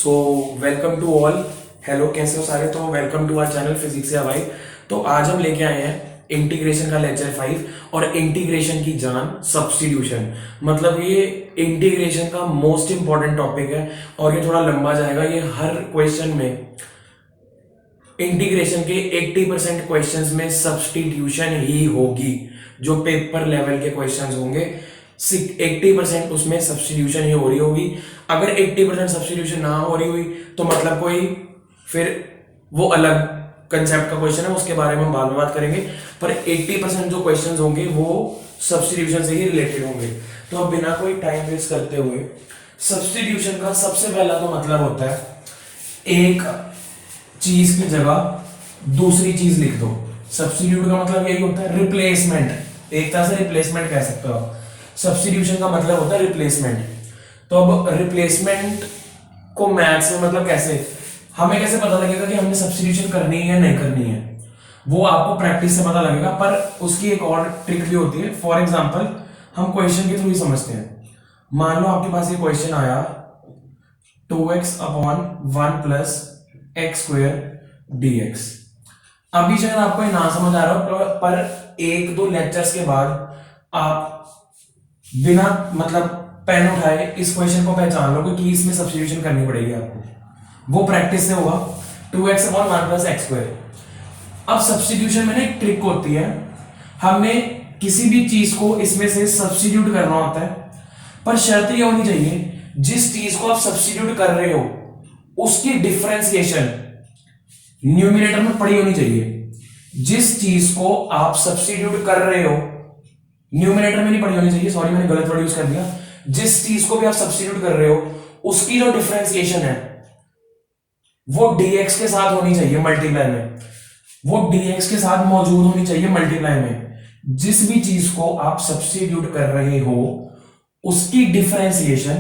So welcome to all. Hello, कैसे हो सारे? तो welcome to our channel physics या भाई। तो आज हम लेके आए हैं इंटीग्रेशन का लेक्चर 5 और इंटीग्रेशन की जान सब्स्टिट्यूशन। मतलब ये इंटीग्रेशन का मोस्ट इंपॉर्टेंट टॉपिक है और ये थोड़ा लंबा जाएगा। ये हर क्वेश्चन में इंटीग्रेशन के 80% क्वेश्चंस में सब्स्टिट्यूशन ही होगी। जो पेपर लेवल के क्वेश्चंस होंगे 80% उसमें सब्स्टिट्यूशन ही हो रही होगी। अगर 80% सब्स्टिट्यूशन ना हो रही हुई तो मतलब कोई फिर वो अलग कंसेप्ट का क्वेश्चन है, उसके बारे में हम बाद में बात करेंगे। पर 80% जो क्वेश्चंस होंगे वो सब्स्टिट्यूशन से ही रिलेटेड होंगे। तो अब बिना कोई टाइम वेस्ट करते हुए सब्स्टिट्यूशन का सबसे पहला तो मतलब होता है एक चीज की जगह दूसरी चीज लिख दो। सब्स्टिट्यूट का मतलब यही होता है रिप्लेसमेंट, एक तरह से रिप्लेसमेंट कह सकते हो आप। सब्स्टिट्यूशन का मतलब होता है रिप्लेसमेंट। तो अब रिप्लेसमेंट को मैथ्स में मतलब कैसे, हमें कैसे पता लगेगा कि हमने सब्स्टिट्यूशन करनी है या नहीं करनी है? वो आपको प्रैक्टिस से पता लगेगा। पर उसकी एक और ट्रिक भी होती है। फॉर एग्जांपल हम क्वेश्चन के थ्रू ही समझते हैं। मान लो आपके पास ये क्वेश्चन आया 2x upon 1 plus x square dx। अभी शायद आपको ये ना समझ आ रहा हो, पर एक दो लेक्चर्स के बाद आप बिना मतलब पेन उठाए इस क्वेश्चन को पहचान लोगे कि इसमें सब्स्टिट्यूशन करनी पड़ेगी आपको। वो प्रैक्टिस से होगा। 2x upon 1 plus x square. अब सब्स्टिट्यूशन में ना एक ट्रिक होती है, हमने किसी भी चीज को इसमें से सब्स्टिट्यूट करना होता है। पर शर्त यह होनी चाहिए जिस चीज को आप सब्स्टिट्यूट कर रहे हो उसकी डिफरेंशिएशन न्यूमरेटर में पड़ी होनी चाहिए। जिस चीज को आप सब्स्टिट्यूट कर रहे हो न्यूमरेटर में नहीं पड़ी होनी चाहिए, सॉरी मैंने गलत वर्ड यूज कर दिया। जिस चीज को भी आप सब्स्टिट्यूट कर रहे हो उसकी जो डिफरेंशिएशन है वो dx के साथ होनी चाहिए मल्टीप्लाई में। वो dx के साथ मौजूद होनी चाहिए मल्टीप्लाई में। जिस भी चीज को आप सब्स्टिट्यूट कर रहे हो उसकी डिफरेंशिएशन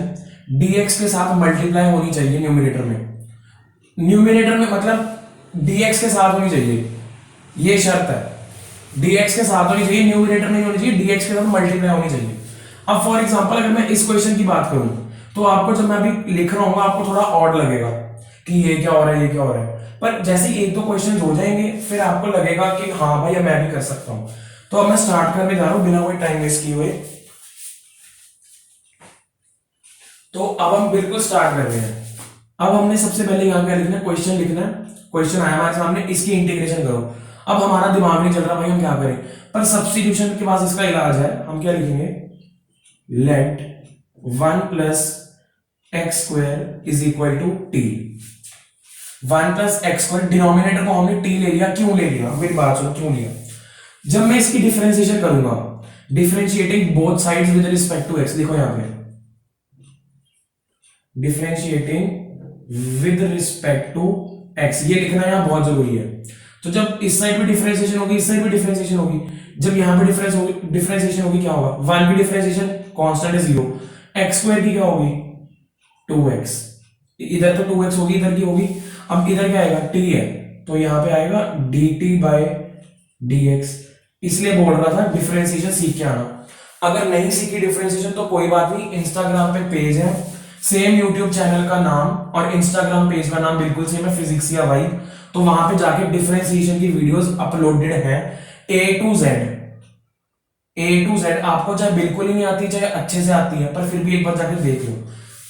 dx के साथ मल्टीप्लाई होनी चाहिए न्यूमरेटर में। न्यूमरेटर में मतलब dx के साथ होनी चाहिए, ये शर्त है। dx के साथ होनी चाहिए, न्यूमरेटर नहीं होनी चाहिए, dx के साथ मल्टीप्लाई होनी चाहिए। अब फॉर एग्जांपल अगर मैं इस क्वेश्चन की बात करूं तो आपको जब मैं अभी लिख रहा हूं आपको थोड़ा ऑड लगेगा कि ये क्या हो रहा है, ये क्या हो रहा है। पर जैसे एक दो क्वेश्चन हो जाएंगे फिर आपको लगेगा कि हाँ भाई मैं भी कर सकता हूं। तो अब मैं स्टार्ट करने जा रहा हूं बिना कोई टाइम वेस्ट किए हुए। तो अब हम बिल्कुल स्टार्ट कर रहे हैं। अब हमने सबसे पहले यहां क्या लिखना है, क्वेश्चन लिखना है। क्वेश्चन आया हमारे सामने, इसकी इंटीग्रेशन करो। अब हमारा दिमाग नहीं चल रहा भाई हम क्या करें, पर सब्स्टिट्यूशन के पास इसका इलाज है। हम क्या लिखेंगे, let 1 plus x square is equal to t. 1 plus x square denominator को हमने टी ले लिया। क्यों ले लिया, मेरी बात सुनो, क्यों लिया? जब मैं इसकी डिफरेंशिएशन करूंगा, differentiating both sides with respect to x, देखो यहां पे differentiating with respect to x, ये लिखना यहां बहुत जरूरी है। तो जब इस साइड भी डिफरेंशिएशन होगी, इस साइड भी डिफरेंशिएशन होगी, जब यहां पे डिफरेंशिएशन होगी क्या होगा, 1 की डिफरेंशिएशन कांस्टेंट है 0, एक्स स्क्वायर की क्या होगी 2x, इधर तो 2x होगी, इधर की होगी। अब इधर क्या आएगा, t है, तो यहां पे आएगा dt बाय dx। इसलिए बोल रहा था डिफरेंशिएशन सीख के आना। अगर नहीं सीखी डिफरेंशिएशन तो कोई बात नहीं, इंस्टाग्राम पे पेज है, सेम यूट्यूब चैनल का नाम और इंस्टाग्राम पेज का नाम बिल्कुल सेम है, फिजिक्स या भाई। तो वहां पे जाके डिफरेंशिएशन की वीडियोस अपलोडेड हैं A to Z। आपको चाहे बिल्कुल ही नहीं आती चाहे अच्छे से आती है, पर फिर भी एक बार जाके देख लो।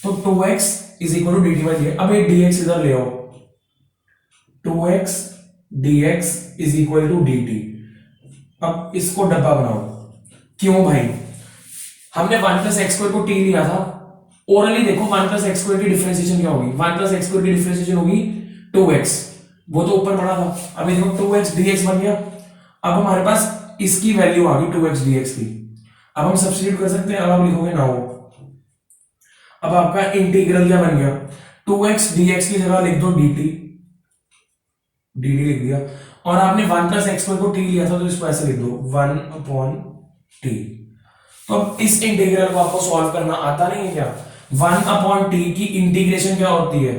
तो 2x is equal to dt by dx। अब ये dx इधर ले आओ, 2x dx is equal to dt। अब इसको डब्बा बनाओ। क्यों भाई, हमने 1 प्लस एक्स स्क्वायर को t लिया था। ओरली देखो 1 प्लस एक्स स्क्वायर की डिफरेंशिएशन क्या होगी, 1 प्लस एक्स स्क्वायर की डिफरेंशिएशन होगी 2x, वो तो ऊपर पड़ा था। अब देखो 2x dx बन गया। अब हमारे पास इसकी वैल्यू आ गई 2x dx की। अब हम सब्स्टिट्यूट कर सकते हैं। अब आप लिखोगे नाउ, अब आपका इंटीग्रल क्या बन गया, 2x dx की जगह लिख दो dt लिख दिया। और आपने 1 प्लस एक्स स्क्वायर को t लिया था तो इसको ऐसे लिख दो 1 अपॉन t। तो अब इस इंटीग्रल को आपको सॉल्व करना आता नहीं है क्या? 1 अपॉन टी की इंटीग्रेशन क्या होती है,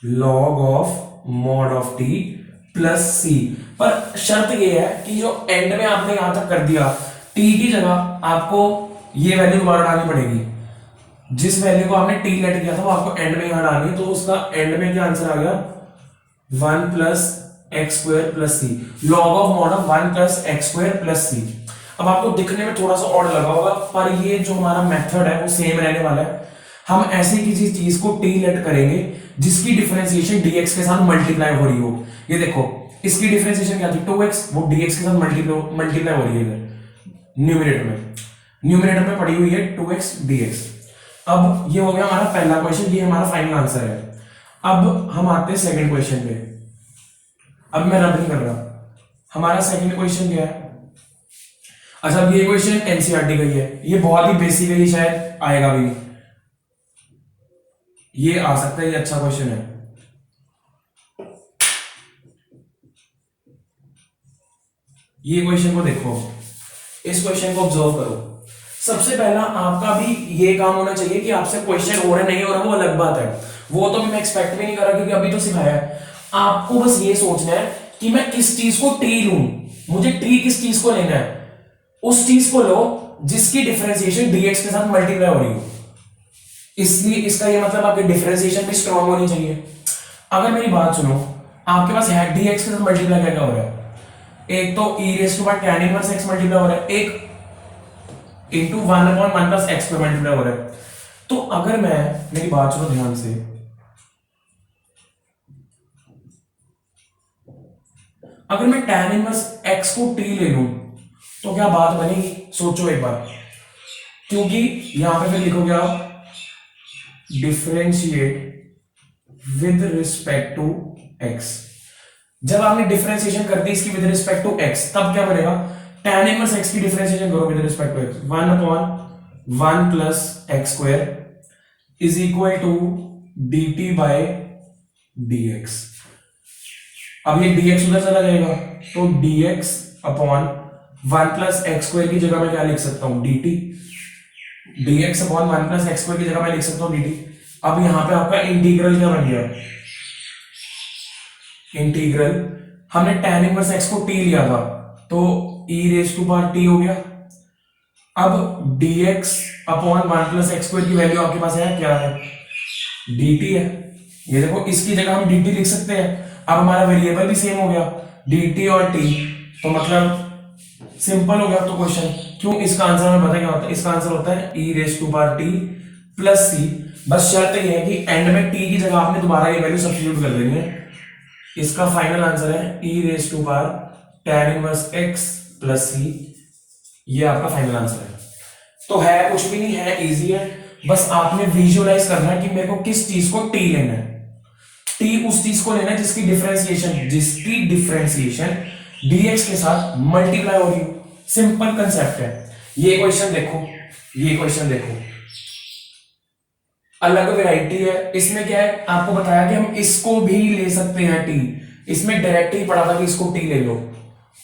log of mod of t plus c. पर शर्त यह है कि जो एंड में आपने यहां तक कर दिया, टी की जगह आपको ये वैल्यू दोबारा डालनी पड़ेगी। जिस वैल्यू को आपने टी लेट किया था वो आपको एंड में यहां डालनी है, तो उसका एंड में क्या आंसर आ गया, 1 plus x square plus c, log of mod of 1 plus x square plus c. अब आपको दिखने में थोड़ा सा और लगा होगा, पर ये जो हमारा मेथड है वो सेम रहने वाला है। हम ऐसे किसी चीज को टी लेट करेंगे जिसकी डिफरेंशिएशन dx के साथ मल्टीप्लाई हो रही हो। ये देखो, इसकी डिफरेंशिएशन क्या थी, 2x, वो dx के साथ मल्टीप्लाई हो रही है इधर न्यूमरेटर में पड़ी हुई है 2x dx। अब ये हो गया हमारा पहला क्वेश्चन, ये हमारा फाइनल आंसर है। अब हम आते हैं सेकंड क्वेश्चन पे। अब मैं रब नहीं कर रहा, हमारा सेकंड क्वेश्चन क्या है। अच्छा, अब ये क्वेश्चन एनसीईआरटी का ही है, ये बहुत ही बेसिक है, ये शायद आएगा भी नहीं, ये आ सकता है, ये अच्छा क्वेश्चन है। ये क्वेश्चन को देखो, इस क्वेश्चन को ऑब्जर्व करो। सबसे पहला आपका भी ये काम होना चाहिए कि आपसे क्वेश्चन हो रहा नहीं हो रहा वो अलग बात है, वो तो मैं एक्सपेक्ट भी नहीं कर रहा क्योंकि अभी तो सिखाया है। आपको बस ये सोचना है कि मैं किस चीज को टी लूं, मुझे टी किस चीज को लेना है, उस चीज को लो जिसकी डिफरेंशिएशन dx के साथ मल्टीप्लाई हो रही हो। इसलिए इसका ये मतलब आपकी डिफरेंशिएशन भी स्ट्रांग होनी चाहिए। अगर मेरी बात सुनो, आपके पास है dx के साथ मल्टीप्लाई क्या हो रहा है, एक तो e raise to power tan inverse x multiply हो रहा है, एक इंटू 1/1 प्लस एक्स पे मल्टीप्लाई हो रहा है। तो अगर मैं, मेरी बात सुनो ध्यान से, अगर मैं tan इनवर्स x को t ले लूं तो क्या बात बनेगी, सोचो एक बार। क्योंकि यहां पे फिर लिखोगे आप differentiate with respect to x। जब आपने डिफरेंशिएशन कर दी इसकी विद रिस्पेक्ट टू x, तब क्या बनेगा, tan इनवर्स x की डिफरेंशिएशन करो with respect to x, 1/1 plus x square is equal to dt by dx। अब ये dx उधर चला जाएगा, तो dx upon 1 plus x square की जगह मैं क्या लिख सकता हूं, dt। dx upon 1 plus x square की जगह मैं लिख सकता हूं dt। अब यहां पे आपका इंटीग्रल क्या बन गया, इंटीग्रल, हमने tan इनवर्स x को t लिया था तो e raise to power t हो गया। अब dx upon 1 plus x square की वैल्यू आपके पास है, क्या है, dt है। ये देखो, इसकी जगह हम dt लिख सकते हैं। अब हमारा वेरिएबल भी सेम हो गया, dt और t, तो मतलब सिंपल हो गया तो क्वेश्चन। क्यों, इसका आंसर हमें पता क्या होता है, इसका आंसर होता है e raise to power t plus c। बस शर्त ये है कि एंड में t की जगह आपने दोबारा ये वैल्यू सब्स्टिट्यूट कर देनी है। इसका फाइनल आंसर है e raise to power tan inverse x plus c, ये आपका फाइनल आंसर है। तो है कुछ भी नहीं है, इजी है, बस आपने विजुअलाइज करना है कि मेरे को किस चीज को t लेना है। t उस चीज को लेना है जिसकी डिफरेंशिएशन dx के साथ मल्टीप्लाई हो रही हो। सिंपल कंसेप्ट है। ये क्वेश्चन देखो, ये क्वेश्चन देखो, अलग वैरायटी है। इसमें क्या है, आपको बताया कि हम इसको भी ले सकते हैं t, इसमें डायरेक्ट ही पढ़ा था कि इसको t ले लो।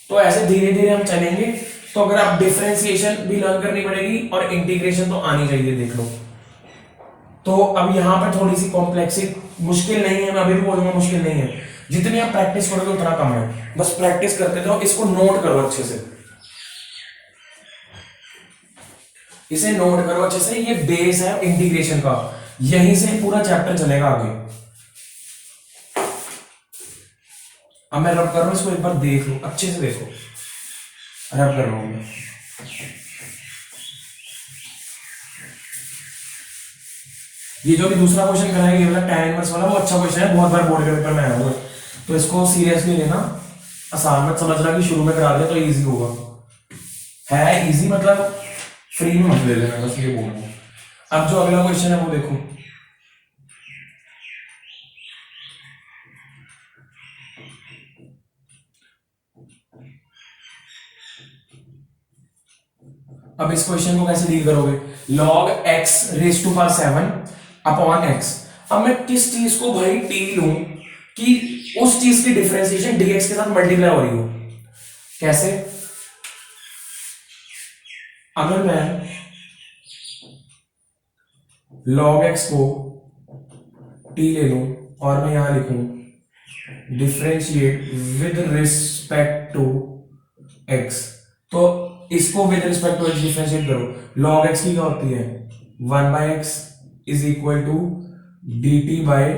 तो ऐसे धीरे धीरे हम चलेंगे। तो अगर आप डिफरेंशिएशन भी लर्न करनी पड़ेगी और इंटीग्रेशन तो आनी चाहिए, देख लो। तो अब यहां पर थोड़ी सी कॉम्प्लेक्सिटी, मुश्किल नहीं है, मैं अभी भी बोलूंगा मुश्किल नहीं है, जितनी आप प्रैक्टिस करोगे उतना कम है। बस प्रैक्टिस करते जाओ, इसको नोट करो अच्छे से, इसे नोट करो अच्छे से। ये बेस है इंटीग्रेशन का, यहीं से पूरा चैप्टर चलेगा आगे। अब मैं रब कर रहा हूं, इसको एक बार देख लो, अच्छे से देखो, रब कर रहा हूं मैं। ये जो भी दूसरा क्वेश्चन कराएंगे, ये वाला tan इनवर्स वाला, वो अच्छा क्वेश्चन है, बहुत बार बोर्ड के पेपर में आया हुआ है, तो इसको सीरियसली लेना। आसान मत समझना कि शुरू में करा दिया तो इजी होगा, है इजी, मतलब फ्री में मत ले लेना, बस ये बोल रहा हूं। अब जो अगला क्वेश्चन है वो देखो, अब इस क्वेश्चन को कैसे डील करोगे, log x raise to power 7 upon x। अब मैं किस चीज को भाई t लूं कि उस चीज की डिफरेंशिएशन dx के साथ मल्टीप्लाई हो रही हो। कैसे, अगर मैं log x को t ले लूं और मैं यहां लिखूं differentiate with respect to x, तो इसको with respect to x differentiate करो। log x की क्या होती है, 1/x is equal to d t by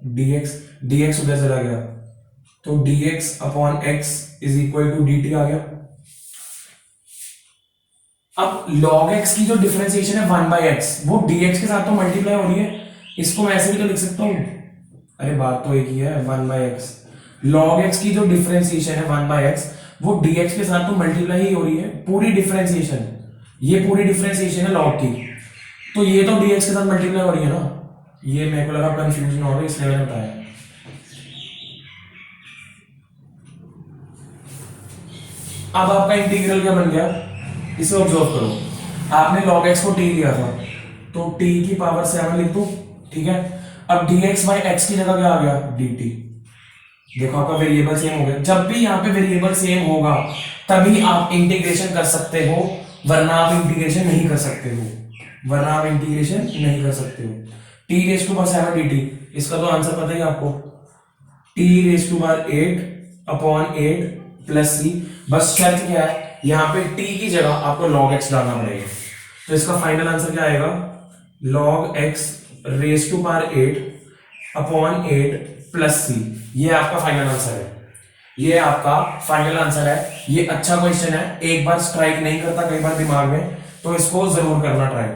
d x, d x उधर चला गया तो dx अपॉन x is equal to dt आ गया। अब log x की जो डिफरेंशिएशन है 1/x वो dx के साथ तो मल्टीप्लाई हो रही है, इसको मैं ऐसे भी तो लिख सकता हूं, अरे बात तो एक ही है 1/x। log x की जो डिफरेंशिएशन है 1/x वो dx के साथ तो मल्टीप्लाई ही हो रही है, पूरी डिफरेंशिएशन, ये पूरी डिफरेंशिएशन है log की, तो ये तो dx के साथ मल्टीप्लाई हो रही है ना। ये मेरे को लगा कंफ्यूजन हो रहा है इसलिए मैंने बताया। अब आपका इंटीग्रल क्या बन गया, इसे ऑब्जर्व करो, आपने log x को t लिया था तो t की पावर 7 लिख दो, ठीक है। अब dx बाई x की जगह क्या आ गया dt, देखो आपका वेरिएबल सेम हो गया। जब भी यहाँ पे वेरिएबल सेम होगा तभी आप इंटीग्रेशन कर सकते हो, वरना आप इंटीग्रेशन नहीं कर सकते हो, वरना आप इंटीग्रेशन नहीं कर सकते हो। t raise to power 7 dt, इसका तो आंसर पता ही आपको, t raise to power 8 upon 8 plus c. बस शर्त क्या है, यहाँ पे t की जगह आपको log x डालना पड़ेगा, तो इसका फाइनल आंसर क्या आएगा, log x raise to power 8 upon 8 plus c. ये आपका फाइनल आंसर है, ये आपका फाइनल आंसर है। ये अच्छा क्वेश्चन है, एक बार स्ट्राइक नहीं करता कई बार दिमाग में, तो इसको जरूर करना ट्राई।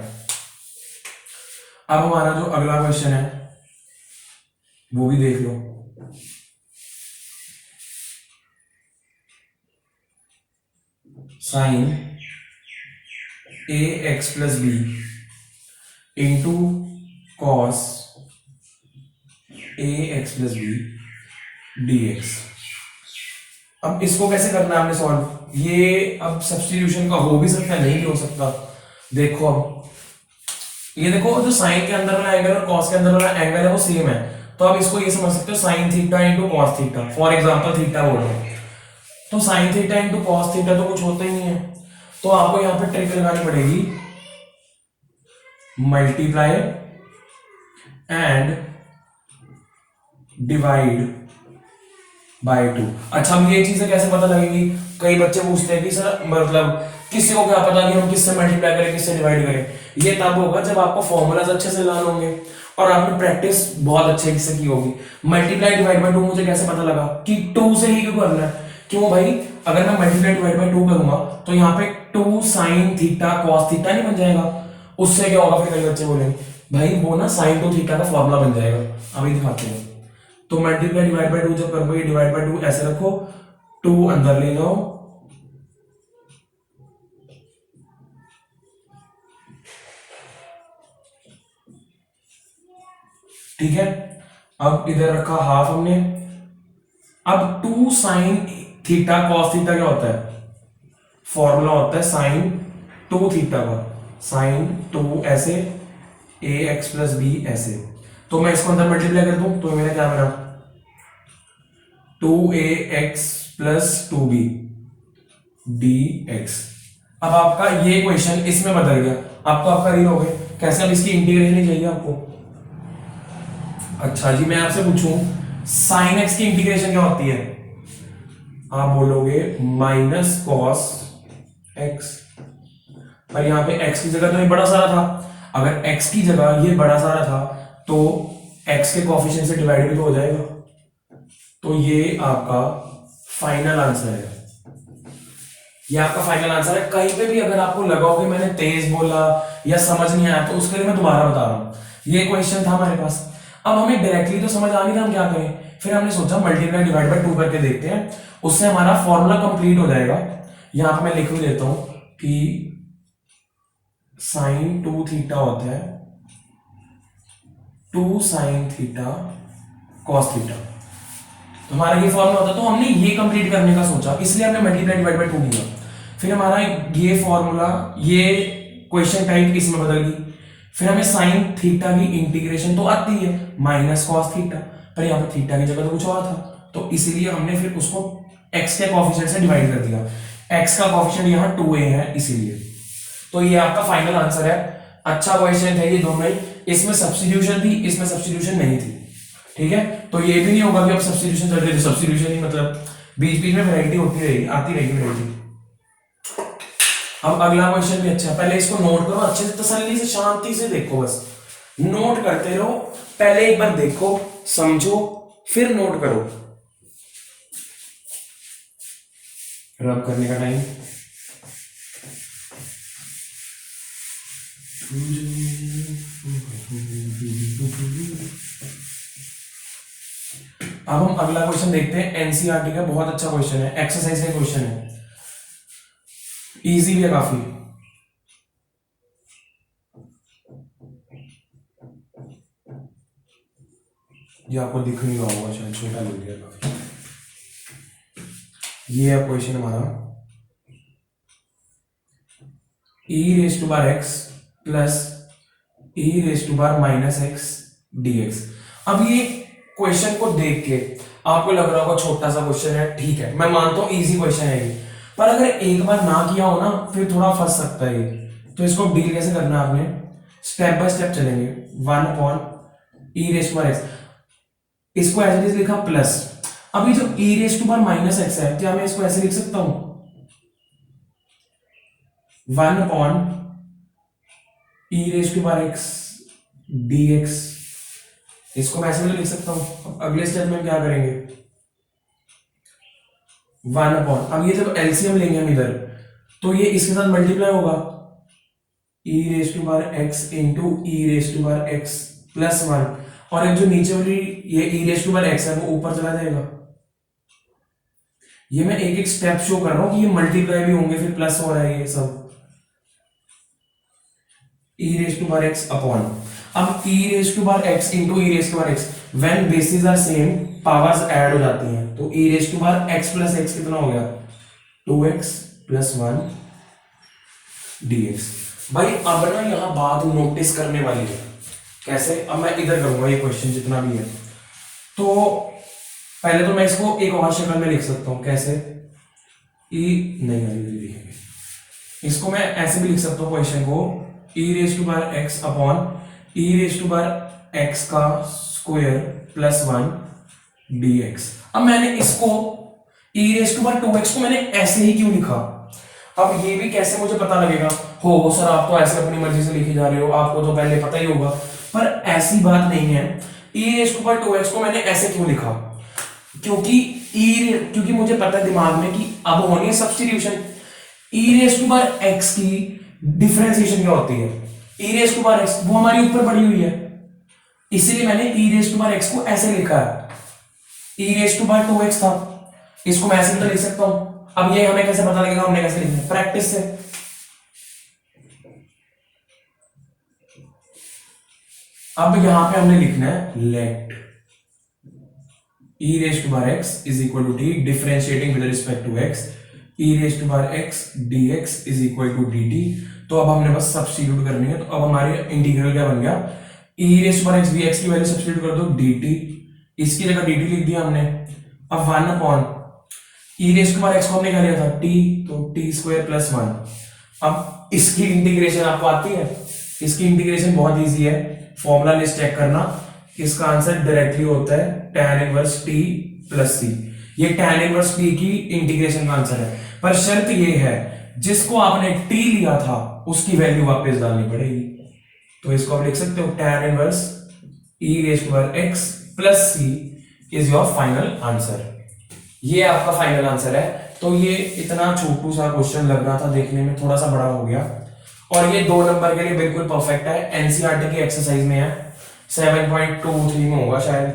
अब हमारा जो अगला क्वेश्चन है वो भी देख लो। Sine a x plus b into cos a x plus b d x. अब इसको कैसे करना है हमने सॉल्व, ये अब सब्स्टिट्यूशन का हो भी सकता है नहीं भी हो सकता। देखो अब ये देखो, जो साइन के अंदर वाला एंगल और कॉस के अंदर वाला एंगल है वो सेम है, तो आप इसको ये समझ सकते हो sine theta into cos theta, for example theta बोल रहे हैं तो sine theta into cos theta तो कुछ होता ही नहीं है, तो आपको यहां पे ट्रिक लगानी पड़ेगी, मल्टीप्लाई एंड डिवाइड बाय 2। अच्छा, अब ये चीजें कैसे पता लगेगी, कई बच्चे पूछते हैं कि सर मतलब किसी को क्या पता कि हम किससे मल्टीप्लाई करें किससे डिवाइड करें। ये तब होगा जब आपको फॉर्मूलाज अच्छे से लर्न होंगे और आपने प्रैक्टिस बहुत अच्छे से की होगी। मल्टीप्लाई डिवाइड बाय 2 मुझे कैसे पता लगा कि 2 से ही क्यों करना है, क्यों भाई, अगर मैं मल्टीप्लाई डिवाइड बाय 2 करूंगा तो यहाँ पे 2 साइन थीटा कॉस थीटा नहीं बन जाएगा, उससे क्या होगा, फिर कई बच्चे बोलेंगे भाई वो ना साइन 2 थीटा का फॉर्मूला बन जाएगा। अभी दिखाते हैं, तो मल्टीप्लाई डिवाइड बाय 2 जब करोगे, डिवाइड बाय 2 ऐसे रखो, 2 अंदर ले जाओ, ठीक है। अब इधर रखा हाफ हमने, अब 2 साइन थीटा कॉस थीटा क्या होता है, फॉर्मूला होता है साइन 2 थीटा का, साइन 2 ऐसे ए एक्स प्लस बी ऐसे, तो मैं इसको अंदर मल्टीप्लाई कर दूं तो मेरा क्या बना 2ax प्लस 2b dx। अब आपका ये क्वेश्चन इसमें बदल गया, आपको आपका रील हो गए कैसे, अब इसकी इंटीग्रेशन ही चाहिए आपको। अच्छा जी, मैं आपसे पूछूं साइन एक्स की इंटीग्रेशन क्या होती है, आप बोलोगे माइनस कॉस एक्स, पर यहां पे x की जगह तो ये बड़ा सारा था, अगर x की जगह ये बड़ा सारा था तो x के कोएफिशिएंट से डिवाइड भी तो हो जाएगा, तो ये आपका फाइनल आंसर है, ये आपका फाइनल आंसर है। कहीं पे भी अगर आपको लगा हो कि मैंने तेज बोला या समझ नहीं आया तो उसके लिए मैं दोबारा बता रहा हूं, ये क्वेश्चन था हमारे पास। अब हमें डायरेक्टली तो समझ आ नहीं था, हम क्या करें, फिर हमने सोचा मल्टीप्लाई डिवाइड बाय 2 करके देखते हैं, उससे हमारा फॉर्मूला कंप्लीट हो जाएगा। यहां पे मैं लिख भी देता हूं कि साइन 2 थीटा होता है 2 साइन थीटा कॉस थीटा, तो हमारा ये फॉर्मूला होता है, तो हमने ये कंप्लीट करने का सोचा, इसलिए हमने मल्टीप्लाई डिवाइड बाय 2 किया। फिर हमारा ये फॉर्मूला, ये क्वेश्चन टाइप इसमें बदल गई, फिर हमें साइन थीटा की इंटीग्रेशन तो आती है माइनस कॉस थीटा, पर यहाँ पे थीटा की जगह तो कुछ और था, तो इसीलिए हमने फिर उसको x के कोएफिशिएंट से डिवाइड कर दिया, x का कोएफिशिएंट यहाँ 2a है इसीलिए। तो ये आपका फाइनल आंसर है। अच्छा क्वेश्चन है ये दोनों ही, इसमें सब्स्टिट्यूशन थी, इसमें सब्स्टिट्यूशन नहीं थी, ठीक है। तो ये भी नहीं होगा कि अब सब्स्टिट्यूशन चल रही है, सब्स्टिट्यूशन ही मतलब बीच बीच में वैरायटी होती रहेगी, आती रहेगी वैरायटी। अब अगला क्वेश्चन भी अच्छा है, पहले इसको नोट करो अच्छे से, तसल्ली से शांति से देखो बस, नोट करते रहो, पहले एक बार देखो, समझो, फिर नोट करो। रब करने का टाइम। अब हम अगला क्वेश्चन देखते हैं, एनसीईआरटी का बहुत अच्छा क्वेश्चन है, एक्सरसाइज का क्वेश्चन है, इजी भी है काफी। ये आपको दिख नहीं रहा होगा शायद, छोटा लग गया काफी। ये है क्वेश्चन हमारा, e रेज टू बार x plus e raise to bar minus x dx। अब ये क्वेश्चन को देख के आपको लग रहा होगा छोटा सा क्वेश्चन है, ठीक है, मैं मानता हूं इजी क्वेश्चन है ये, पर अगर एक बार ना किया हो ना फिर थोड़ा फंस सकता है ये। तो इसको डील कैसे करना है आपने, स्टेप बाय स्टेप चलेंगे। 1 upon e raise to bar x, इसको ऐसे लिखा प्लस, अभी जो e raise to bar minus x है, क्या मैं इसको ऐसे लिख सकता हूं, 1 upon e raise to bar x dx, इसको मैं ऐसे भी लिख सकता हूं। अगले स्टेप में क्या करेंगे, 1 अपॉन, अब ये जब एलसीएम लेंगे हम इधर, तो ये इसके साथ मल्टीप्लाई होगा, e रेज टू बार x into e raise to बार x प्लस 1, और एक जो नीचे वाली ये e रेज टू बार x है वो ऊपर चला जाएगा। ये मैं एक एक स्टेप शो कर रहा हूं कि ये मल्टीप्लाई भी होंगे, फिर प्लस हो रहा है ये सब, e रेज टू बार x अपॉन, अब e रेज टू बार x into e raise to बार x, when bases are same powers add हो जाती हैं, तो e रेज टू बार x प्लस x कितना हो गया, 2x प्लस 1 dx। भाई अब ना यहां बात नोटिस करने वाली है, कैसे, अब मैं इधर करूंगा ये क्वेश्चन जितना भी है, तो पहले तो मैं इसको एक और शक्ल में लिख सकता हूं, कैसे, e नहीं लिखेंगे, इसको मैं ऐसे भी लिख सकता हूं क्वेश्चन को, e रेज टू बार x upon e raise to बार x का स्क्वायर प्लस 1 dx। अब मैंने इसको e raise to bar 2x को मैंने ऐसे ही क्यों लिखा, अब ये भी कैसे मुझे पता लगेगा, हो सर आप तो ऐसे अपनी मर्जी से लिखे जा रहे हो, आपको तो पहले पता ही होगा, पर ऐसी बात नहीं है। e raise to bar 2x को मैंने ऐसे क्यों लिखा, क्योंकि मुझे पता है दिमाग में कि अब होनी है सब्स्टिट्यूशन, e रेज टू बार x की डिफरेंशिएशन क्या होती है, e रेज टू बार x वो हमारी ऊपर पड़ी हुई है, इसीलिए मैंने e रेज टू बार x को ऐसे लिखा है, e raise to bar 2x था, इसको मैं ऐसे भी तो लिख सकता हूं। अब ये हमें कैसे पता लगेगा, हमने कैसे लिखना है, प्रैक्टिस से। अब यहां पे हमने लिखना है लेट e रेज टू बार x is equal to t differentiating with respect to x, e raise to बार x dx is equal to dt। तो अब हमने बस सब्स्टिट्यूट करनी है, तो अब हमारे इंटीग्रल क्या बन गया, e रेज टू बार x भी x की वैल्यू सब्स्टिट्यूट कर दो dt, इसकी जगह dt लिख दिया हमने। अब 1 अपॉन e रेज टू बार x को हमने क्या लिया था t, तो t स्क्वायर प्लस 1। अब इसकी इंटीग्रेशन आपको आती है, इसकी इंटीग्रेशन बहुत इजी है, फॉर्मूला लिस्ट चेक करना, इसका आंसर डायरेक्टली होता है tan inverse t plus c, ये tan इनवर्स t की इंटीग्रेशन का आंसर है, पर शर्त ये है जिसको आपने t लिया था उसकी वैल्यू वापस डालनी पड़ेगी, तो इसको आप लिख सकते हो tan inverse e raise to बार x plus c is your final answer, ये आपका फाइनल आंसर है। तो ये इतना छोटू सा क्वेश्चन लग रहा था देखने में, थोड़ा सा बड़ा हो गया, और ये 2 नंबर के लिए बिल्कुल परफेक्ट है, एनसीईआरटी की एक्सरसाइज में है, 7.23 में होगा शायद,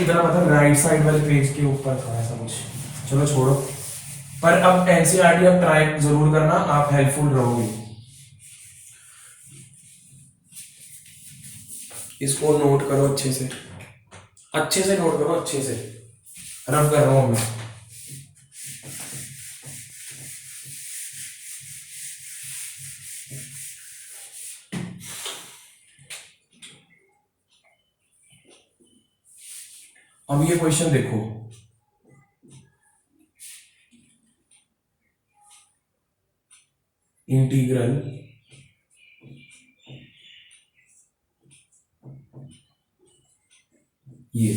इतना मतलब राइट साइड वाले पेज के ऊपर था ऐसा कुछ, चलो छोड़ो, पर अब एनसीईआरटी अब ट्राई जरूर करना, आप हेल्पफुल रहोगे। इसको नोट करो अच्छे से नोट करो, अच्छे से रब कर रहा हूं मैं। अब ये क्वेश्चन देखो, इंटीग्रल ये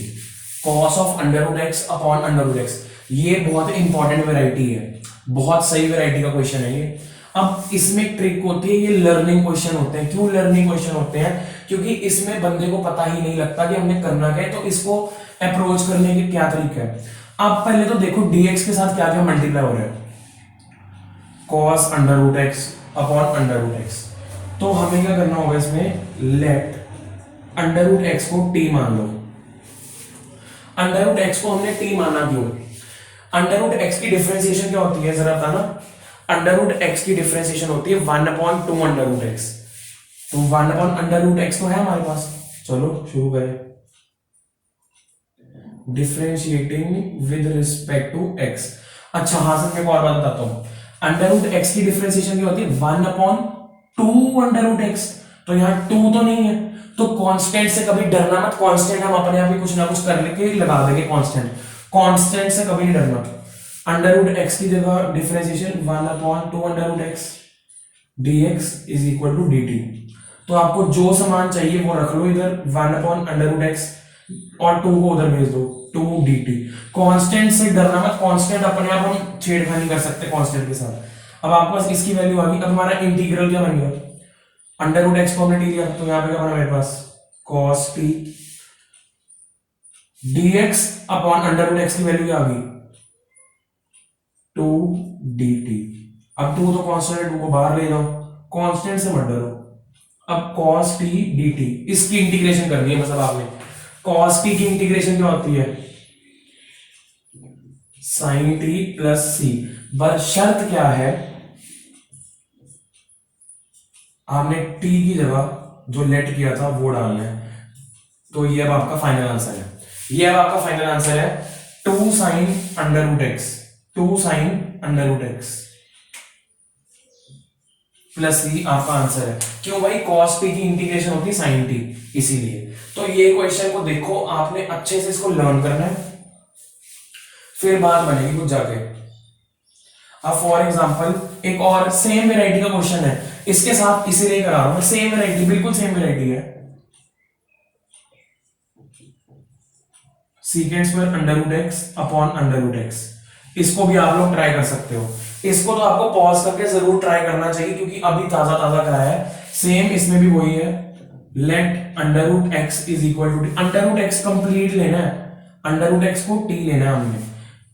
cos of under root x upon under root x, ये बहुत इंपॉर्टेंट वैरायटी है, बहुत सही वैरायटी का क्वेश्चन है ये। अब इसमें एक ट्रिक होती है, ये लर्निंग क्वेश्चन होते हैं। क्यों लर्निंग क्वेश्चन होते हैं? क्योंकि इसमें बंदे को पता ही नहीं लगता कि हमने करना क्या है, तो इसको अप्रोच करने के क्या तरीका है। अब पहले तो देखो dx के साथ क्या क्या मल्टीप्लाई हो रहा है, cos under root x upon under root x. तो हमें क्या करना होगा इसमें, लेट अंडर रूट एक्स को t मान लो। अंडर रूट एक्स को हमने t माना क्यों? अंडर रूट एक्स की डिफरेंशिएशन क्या होती है जरा बताना। अंडर रूट एक्स की डिफरेंशिएशन होती है 1/2 अंडर रूट एक्स। तो 1 अंडर रूट एक्स तो है हमारे पास। चलो शुरू करें, differentiating with respect to x. अच्छा हाँ सर, मैं एक और बात बताता हूं। अंडर रूट एक्स की डिफरेंशिएशन क्या होती है, 1/2 अंडर रूट एक्स। तो यहाँ 2 तो नहीं है, तो कांस्टेंट से कभी डरना मत। कांस्टेंट हम अपने आप ही कुछ ना कुछ कर लेके लगा देंगे कांस्टेंट। कांस्टेंट से कभी नहीं डरना। अंडर रूट एक्स की जगह differentiation 1/2 under root x dx is equal to dt। तो आपको जो समान चाहिए वो रख लो इधर, 1 अंडर रूट एक्स, और 2 को उधर भेज दो, 2 dt। कांस्टेंट से डरना मत, कांस्टेंट अपने आप हम छेड़खानी कर सकते हैं कांस्टेंट के साथ। अब आपके पास इसकी वैल्यू आ गई। अब हमारा इंटीग्रल क्या बन गया, अंडर रूट एक्स को हमने टी लिया, तो यहां पे क्या बना मेरे पास, cos t dx upon under root x की वैल्यू क्या आ गई, 2 dt। अब 2 तो कांस्टेंट है, 2 को बाहर ले जाओ, कांस्टेंट से मत डरो। अब cos t dt, इसकी इंटीग्रेशन करनी है, मतलब आपने cos t की इंटीग्रेशन क्या होती है, sin t प्लस सी। पर शर्त क्या है, आपने t की जगह जो लेट किया था वो डालना है। तो ये अब आपका फाइनल आंसर है, ये अब आपका फाइनल आंसर है 2 sin under root x, 2 sin under root x plus c आपका आंसर है। क्यों भाई, cos t की इंटीग्रेशन होती है sin t, इसीलिए। तो ये क्वेश्चन को देखो, आपने अच्छे से इसको लर्न करना है, फिर बात बनेगी कुछ जाके। अब फॉर एग्जांपल एक और सेम वेराइटी का क्वेश्चन है, इसके साथ इसीलिए करा रहा हूं, सेम वेराइटी, बिल्कुल सेम वेराइटी है। Secant square under root x upon under root x, इसको भी आप लोग ट्राई कर सकते हो। इसको तो आपको पॉज करके जरूर ट्राई करना चाहिए, क्योंकि अभी ताजा ताजा कराया है। सेम इसमें भी वही है, let under root x is equal to t. Under root x complete लेना है, अंडर रूट एक्स को टी लेना है हमने,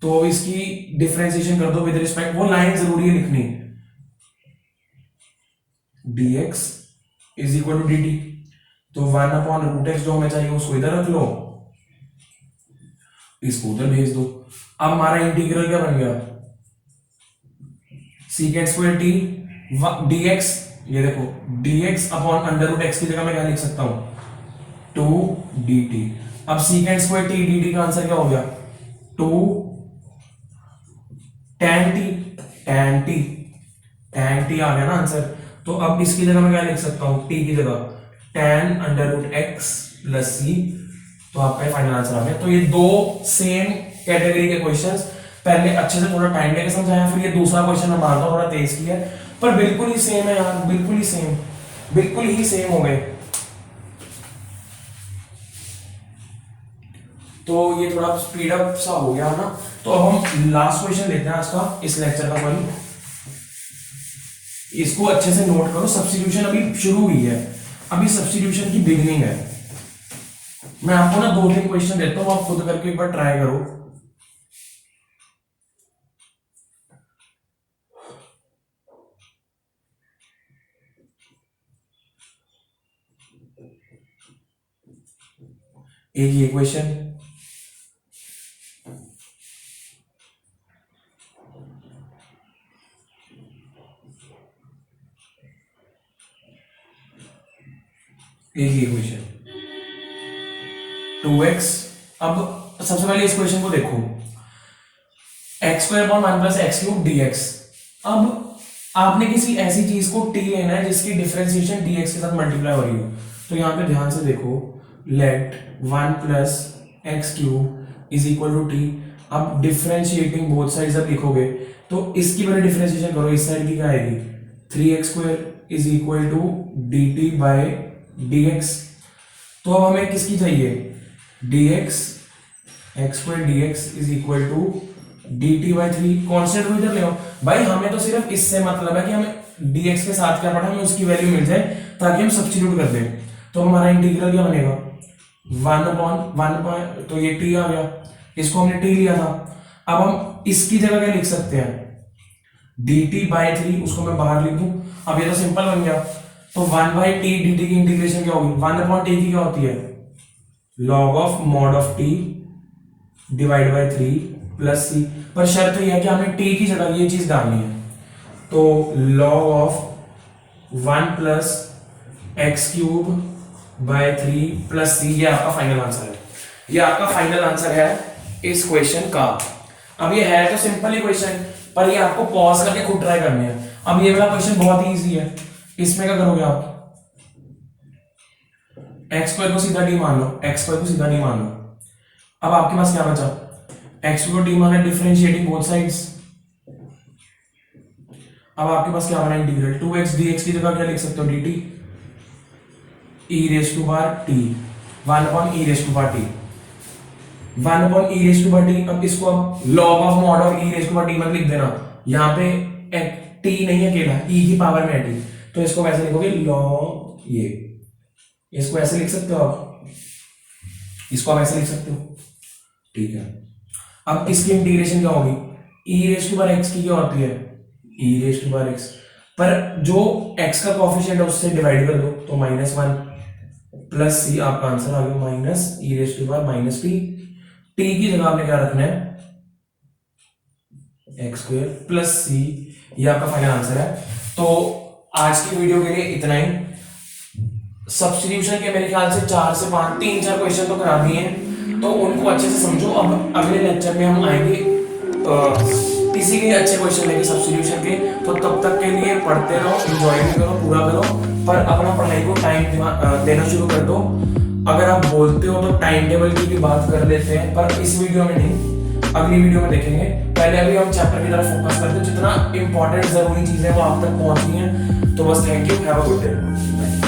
तो इसकी डिफरेंशिएशन कर दो विद रिस्पेक्ट, वो लाइन जरूरी है लिखनी, dx is equal to dt। तो 1/√x जो हमें चाहिए उसको इधर रख लो, इसको उधर भेज दो। अब हमारा इंटीग्रल क्या बन गया, सीकेंड स्क्वायर टी dx, ये देखो dx upon under root x की जगह मैं क्या लिख सकता हूं, 2 dt। अब सीकेंड स्क्वायर टी dt का आंसर क्या हो गया, 2 tan t, tan t, tan t आ गया ना आंसर। तो अब इसकी जगह मैं क्या लिख सकता हूं, t की जगह tan under root x plus c. तो आपका फाइनल आंसर आ गया। तो ये दो सेम कैटेगरी के क्वेश्चंस, पहले अच्छे से थोड़ा टाइम लेके समझाया, फिर ये दूसरा क्वेश्चन मैं मानता हूं थोड़ा तेज किया, पर बिल्कुल ही सेम है यार, बिल्कुल ही सेम, बिल्कुल ही सेम हो गए। तो ये थोड़ा स्पीड अप सा हो गया ना। तो अब हम लास्ट क्वेश्चन लेते हैं आज का, इस लेक्चर का सॉरी। इसको अच्छे से नोट करो, सब्स्टिट्यूशन अभी शुरू हुई है, अभी सब्स्टिट्यूशन की बिगिनिंग है। मैं आपको ना 2-3 क्वेश्चन देता हूं, आप खुद करके एक बार ट्राई करो। एक ये क्वेश्चन, एक ये क्वेश्चन 2x। अब सबसे पहले इस क्वेश्चन को देखो, x square upon 1 plus x cube dx। अब आपने किसी ऐसी चीज को t लेना है जिसकी डिफरेंशिएशन dx के साथ मल्टीप्लाई हो रही हो। तो यहां पे ध्यान से देखो, let 1 plus x cube is equal to t. अब डिफरेंशिएटिंग बोथ साइड्स जब लिखोगे तो इसकी पहले डिफरेंशिएशन करो, इस साइड की क्या आएगी, 3x square is equal to dt by dx। तो अब हमें किसकी चाहिए, dx, x square dx is equal to dt by 3। Constant को इधर ले आओ भाई, हमें तो सिर्फ इससे मतलब है कि हमें dx के साथ क्या पढ़ा, हमें उसकी वैल्यू मिल जाए ताकि हम सब्स्टिट्यूट कर दें। तो हमारा इंटीग्रल क्या बनेगा, 1/1, तो ये t आ गया, इसको हमने t लिया था। अब हम इसकी जगह क्या लिख सकते हैं, dt/3, उसको मैं बाहर लिख दूं। अब ये तो सिंपल बन गया। तो 1/t dt की इंटीग्रेशन क्या होगी, 1/t की क्या होती है, log of mod of t divide by 3 plus c। पर शर्त यह है कि हमें t की जगह ये चीज डालनी है। तो log of 1 plus x cube by 3 plus c, ये आपका फाइनल आंसर है। ये आपका फाइनल आंसर है इस क्वेश्चन का। अब ये है तो सिंपल ही क्वेश्चन, पर ये आपको पॉज करके खुद ट्राई करनी है। अब ये वाला क्वेश्चन बहुत ही इजी है। इसमें क्या करोगे आप, एक्स स्क्वायर को सीधा डी मान लो, एक्स स्क्वायर को सीधा डी मान लो। अब आपके पास क्या बचा, एक्स को डी माना, डिफरेंशिएटिंग बोथ साइड्स। अब आपके पास क्या बना, इंटीग्रल 2x dx की जगह क्या लिख सकते हो, dt e raise to power t, 1/e raise to power t, 1/e raise to power t। अब इसको अब log of mod of e raise to power t मत लिख देना, यहाँ पे t नहीं है अकेला, e की पावर में है t, तो इसको वैसे लिखोगे log, ये इसको ऐसे लिख सकते हो आप, इसको आप ऐसे लिख सकते हो, ठीक है। अब इसकी इंटीग्रेशन क्या होगी, e raise to power x की क्या होती है, e raise to power x, पर जो x का कोएफिशिएंट है उससे डिवाइड कर दो, तो -1 प्लस c, आपका आंसर आ गया minus e raise to power -t। t की जगह आपने क्या रखना है, एक्स स्क्वायर प्लस c, ये आपका फाइनल आंसर है। तो आज की वीडियो के लिए इतना ही। सब्स्टिट्यूशन के मेरे ख्याल से 4 से 5, 3-4 क्वेश्चन तो करा दिए हैं, तो उनको अच्छे से समझो। अब अगले लेक्चर में हम आएंगे इसी के अच्छे क्वेश्चन लेके सब्स्टिट्यूशन के। तो तब तक के लिए पढ़ते रहो, एंजॉय भी करो, पूरा करो, पर अपना पढ़ाई को टाइम देना शुरू कर दो। अगर आप बोलते हो तो टाइम टेबल की भी बात कर लेते हैं, पर इस वीडियो में नहीं, अगली वीडियो में देखेंगे। पहले अभी हम चैप्टर की तरफ फोकस करते हैं, जितना इंपॉर्टेंट जरूरी चीजें वो आप तक पहुंचनी है। तो बस thank you, have a good day.